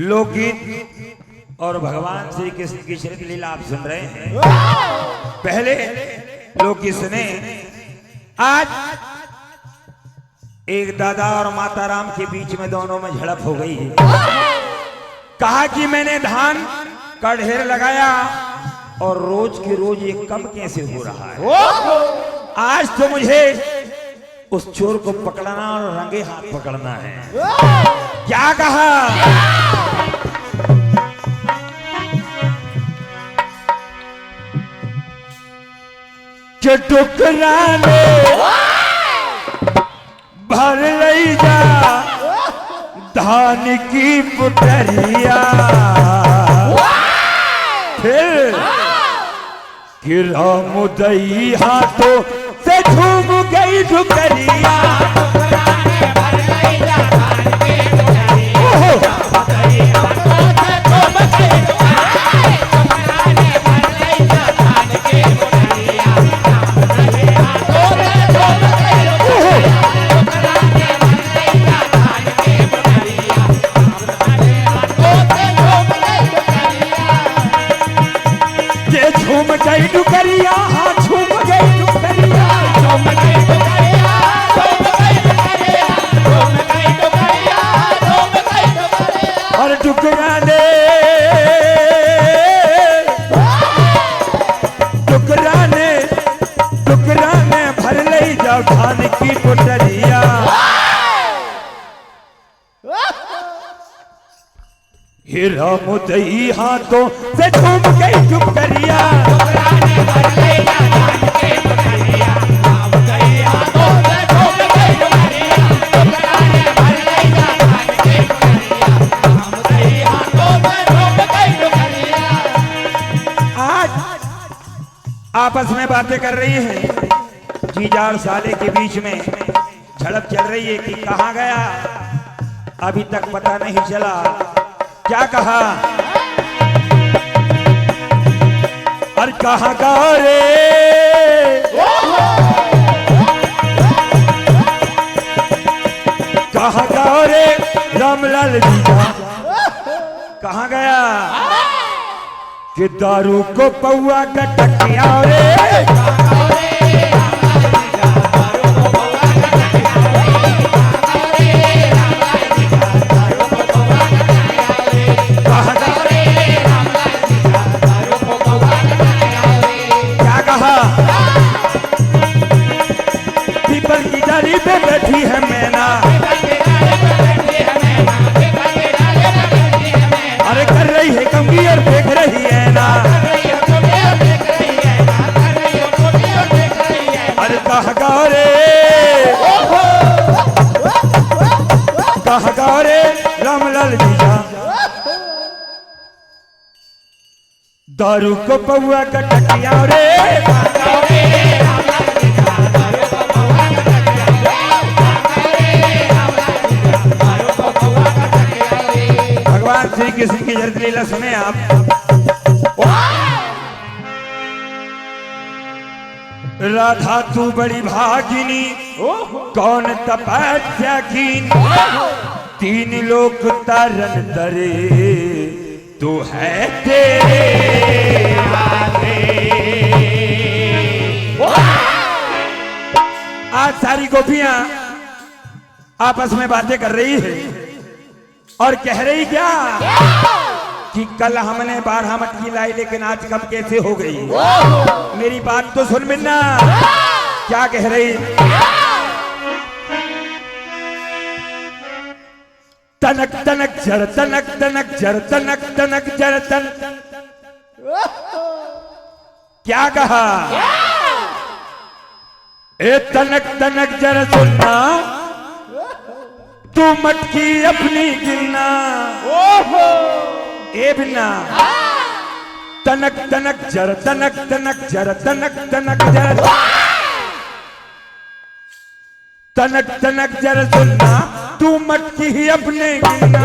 लोकगीत और भगवान श्री कृष्ण की चरित्र लीला आप सुन रहे हैं। पहले लोकगीत सुने। आज एक दादा और माता राम के बीच में दोनों में झड़प हो गई है। कहा कि मैंने धान का ढेर लगाया और रोज की रोज ये कम कैसे हो रहा है। आज तो मुझे उस चोर को पकड़ना और रंगे हाथ पकड़ना है। क्या कहा कि टुकराने भर लई जा धान की पुटरिया, फिर गिरा मुदई हाथों से झूम गई झुकरिया। टुकराने भर ले जाओ धान की पुटरिया। हीरा मुदई हाथों से झूम गई झुकरिया। आपस में बातें कर रही हैं। जीजा और साले के बीच में झड़प चल रही है कि कहाँ गया, अभी तक पता नहीं चला। क्या कहा और कहाँ का रे, कहाँ का रे रामलाल जीजा, कहाँ गया कि दारू को पौआ का टकिया रे। क्या कहा पीपल की डाली पे बैठी है मैना, अरे कर रही है कंगी और देख रही है ना। अरे कहा रे रामलाल जीजा, दारू को पौआ का टकिया रे। भगवान श्री कृष्ण की चरित्र लीला सुने आप। राधा तू बड़ी भागिनी, कौन तपस्या कीन, तीन लोक तरन दरे, तू है तेरे आगे। आज सारी गोपियां आपस में बातें कर रही है और कह रही क्या कि कल हमने 12 मटकी लाई लेकिन आज कम कैसे हो गई। मेरी बात तो सुन मिन्ना, क्या कह रही। तनक तनक जर तनक तनक जर तनक तनक जर तन। क्या कहा ए तनक तनक जर सुनना, तू मटकी अपनी गिरना। ए बिना तनक तनक जर तनक तनक जर तनक तनक जर तनक तनक जर सुनना, तू मटकी ही अपने गिरना।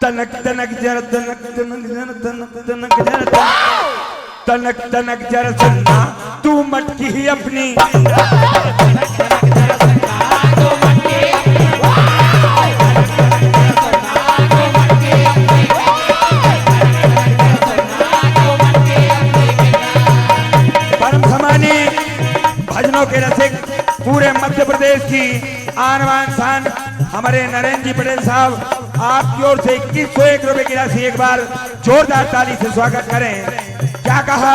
तनक तनक जर तनक तनक जर तनक तनक जर तनक तनक जर सुनना तू मटकी ही अपनी परम सम्मानी भजनों के रसिक पूरे मध्य प्रदेश की आन बान शान हमारे नरेंद्र जी पटेल साहब आपकी ओर से 2101 रुपए की राशि एक बार जोरदार ताली से स्वागत करें। क्या कहा?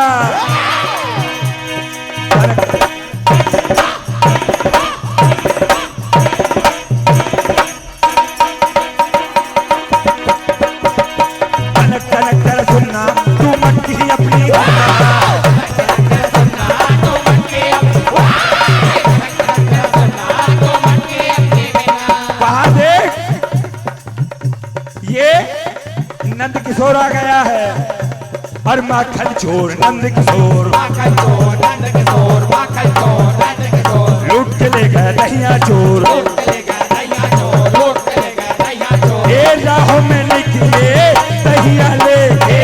तनक तनक जरा सुनना तू मटकी ही अपनी नंद किशोर आ गया है और माखन चोर नंद किशोर लूट के ले गए दहिया चोर ए राहों में निकले दहिया लेके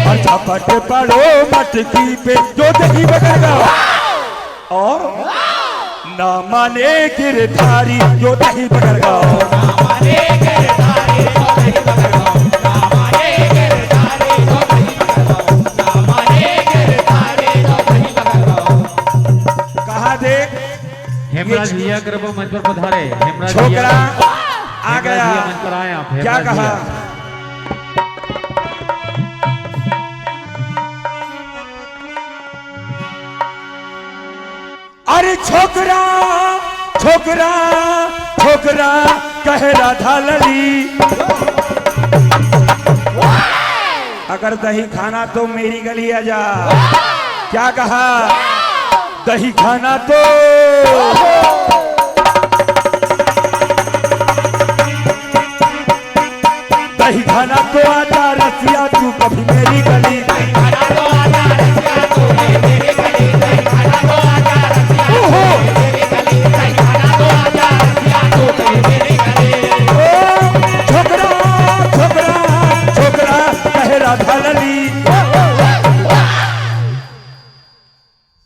और झपट पड़ो मटकी पे जो दही बगेगा और ना माने गिरधारी जो दही पकड़ गाओ कहा देख हेमराज भैया कृपया मंच पर पधारे। हेमराज छोकरा आ गया। मंच पर आए आप। क्या कहा? अरे छोकरा छोकरा छोकरा कह राधा लली अगर दही खाना तो मेरी गली आजा। क्या कहा? दही खाना तो दही खाना तो आजा रसिया तू कभी मेरी गली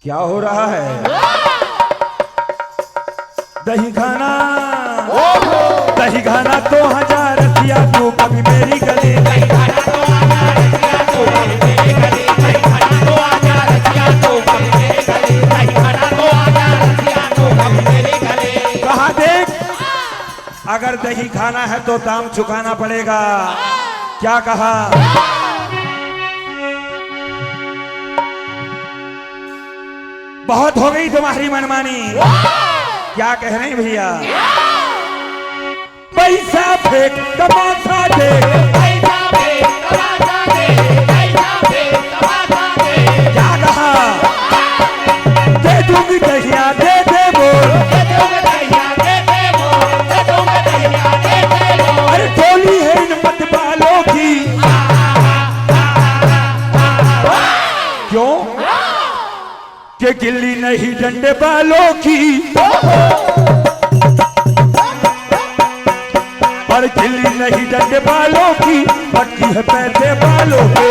क्या हो रहा है? दही खाना तो हजार रसिया तू कभी मेरी गली कहा देख अगर दही खाना है तो दाम चुकाना पड़ेगा। क्या कहा? बहुत हो गई तुम्हारी मनमानी। क्या कह रहे हैं भैया? पैसा फेंक तमाशा दे क्या कहा? दे दूंगी दहिया दे दे बोल अरे टोली है इन मत बालों की। क्यों कि गिल्ली नहीं डंडे बालों की पर गिल्ली नहीं डंडे बालों की पट्टी है पैसे बालों के